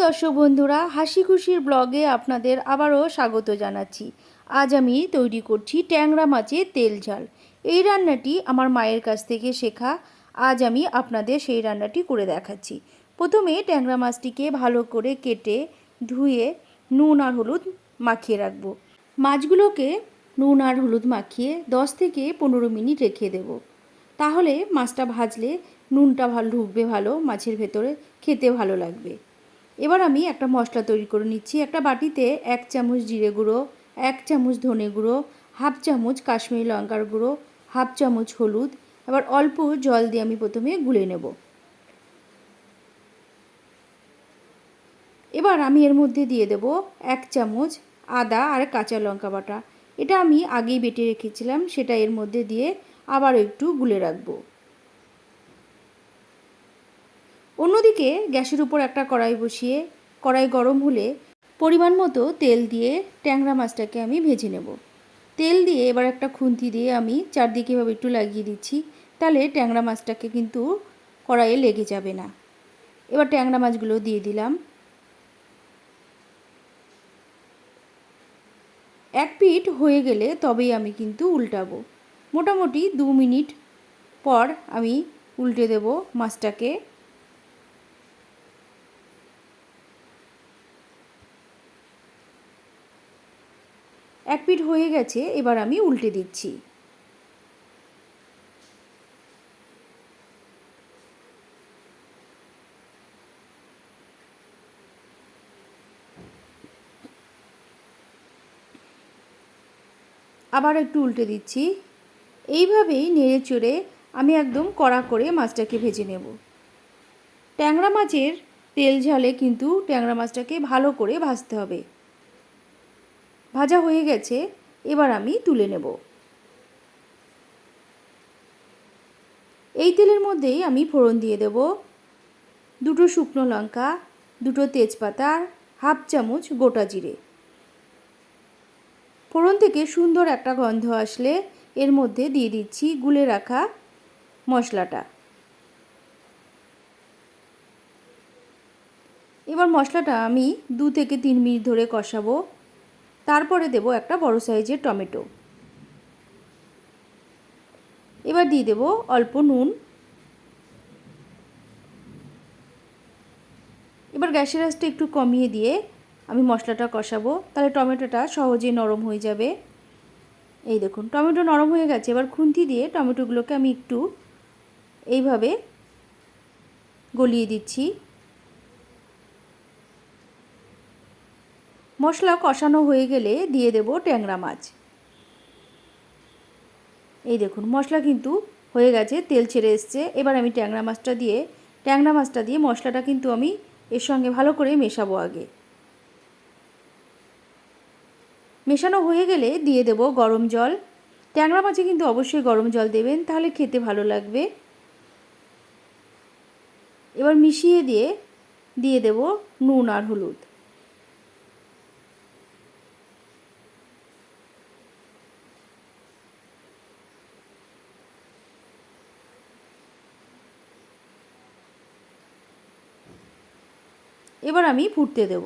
দর্শক বন্ধুরা, হাসি খুশির ব্লগে আপনাদের আবারও স্বাগত জানাচ্ছি। আজ আমি তৈরি করছি ট্যাংরা মাছের তেল ঝাল। এই রান্নাটি আমার মায়ের কাছ থেকে শেখা। আজ আমি আপনাদের সেই রান্নাটি করে দেখাচ্ছি। প্রথমে ট্যাংরা মাছটিকে ভালো করে কেটে ধুয়ে নুন আর হলুদ মাখিয়ে রাখবো। মাছগুলোকে নুন আর হলুদ মাখিয়ে 10 থেকে 15 মিনিট রেখে দেব। তাহলে মাছটা ভাজলে নুনটা ভালো ঢুকবে, ভালো মাছের ভেতরে খেতে ভালো লাগবে। এবার আমি একটা মশলা তৈরি করে নিচ্ছি। একটা বাটিতে 1 চামচ জিরে গুঁড়ো, 1 চামচ ধনে গুঁড়ো, হাফ চামচ কাশ্মীরি লঙ্কার গুঁড়ো, হাফ চামচ হলুদ। এবার অল্প জল দিয়ে আমি প্রথমে গুলে নেব। এবার আমি এর মধ্যে দিয়ে দেব 1 চামচ আদা আর কাঁচা লঙ্কা বাটা। এটা আমি আগেই বেটে রেখেছিলাম, সেটা এর মধ্যে দিয়ে আবার একটু গুলে রাখবো। অন্যদিকে গ্যাসের উপর একটা কড়াই বসিয়ে কড়াই গরম হলে পরিমাণ মতো তেল দিয়ে ট্যাংরা মাছটাকে আমি ভেজে নেব। তেল দিয়ে এবার একটা খুন্তি দিয়ে আমি চারদিকে এভাবে একটু লাগিয়ে দিচ্ছি, তাহলে ট্যাংরা মাছটাকে কিন্তু কড়াইয়ে লেগে যাবে না। এবার ট্যাংরা মাছগুলো দিয়ে দিলাম। এক পিঠ হয়ে গেলে তবেই আমি কিন্তু উল্টাবো। মোটামুটি 2 মিনিট পর আমি উল্টে দেব মাছটাকে। এক পিঠ হয়ে গেছে, এবার আমি উল্টে দিচ্ছি। আবার একটু উল্টে দিচ্ছি। এইভাবেই নেড়ে চড়ে আমি একদম কড়া করে মাছটাকে ভেজে নেব। ট্যাংরা মাছের তেল ঝালে কিন্তু ট্যাংরা মাছটাকে ভালো করে ভাজতে হবে। ভাজা হয়ে গেছে, এবার আমি তুলে নেব। এই তেলের মধ্যেই আমি ফোড়ন দিয়ে দেব 2 শুকনো লঙ্কা, 2 তেজপাতা, হাফ চামচ গোটা জিরে। ফোড়ন থেকে সুন্দর একটা গন্ধ আসলে এর মধ্যে দিয়ে দিচ্ছি গুলে রাখা মশলাটা। এবার মশলাটা আমি 2 থেকে 3 মিনিট ধরে কষাবো। তারপরে দেব একটা বড় সাইজের টমেটো। এবার দিয়ে দেব অল্প নুন। এবার গ্যাসের আঁচটা একটু কমিয়ে দিয়ে আমি মশলাটা কষাবো, তাহলে টমেটোটা সহজেই নরম হয়ে যাবে। এই দেখুন টমেটো নরম হয়ে গেছে। এবার খুন্তি দিয়ে টমেটোগুলোকে আমি একটু এইভাবে গলিয়ে দিচ্ছি। মশলা কষানো হয়ে গেলে দিয়ে দেব ট্যাংরা মাছ। এই দেখুন মশলা কিন্তু হয়ে গেছে, তেল ছেড়ে এসছে। এবার আমি ট্যাংরা মাছটা দিয়ে মশলাটা কিন্তু আমি এর সঙ্গে ভালো করে মেশাবো। আগে মেশানো হয়ে গেলে দিয়ে দেব গরম জল। ট্যাংরা মাছে কিন্তু অবশ্যই গরম জল দেবেন, তাহলে খেতে ভালো লাগবে। এবার মিশিয়ে দিয়ে দেব নুন আর হলুদ। এবার আমি ফুটতে দেব।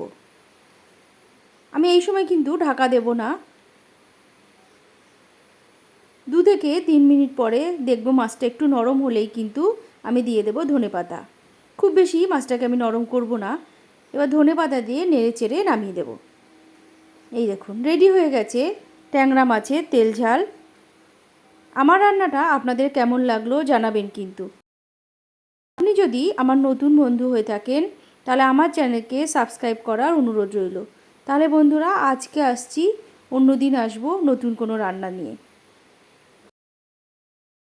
আমি এই সময় কিন্তু ঢাকা দেব না। 2 থেকে 3 মিনিট পরে দেখব মাছটা একটু নরম হলেই কিন্তু আমি দিয়ে দেব ধনেপাতা। খুব বেশি মাছটাকে আমি নরম করব না। এবার ধনেপাতা দিয়ে নেড়ে চেড়ে নামিয়ে দেব। এই দেখুন রেডি হয়ে গেছে ট্যাংরা মাছের তেল ঝাল। আমার রান্নাটা আপনাদের কেমন লাগলো জানাবেন কিন্তু। আপনি যদি আমার নতুন বন্ধু হয়ে থাকেন তাহলে আমার চ্যানেলকে সাবস্ক্রাইব করার অনুরোধ রইল। তাহলে বন্ধুরা আজকে আসছি, অন্য দিন আসবো নতুন কোনো রান্না নিয়ে।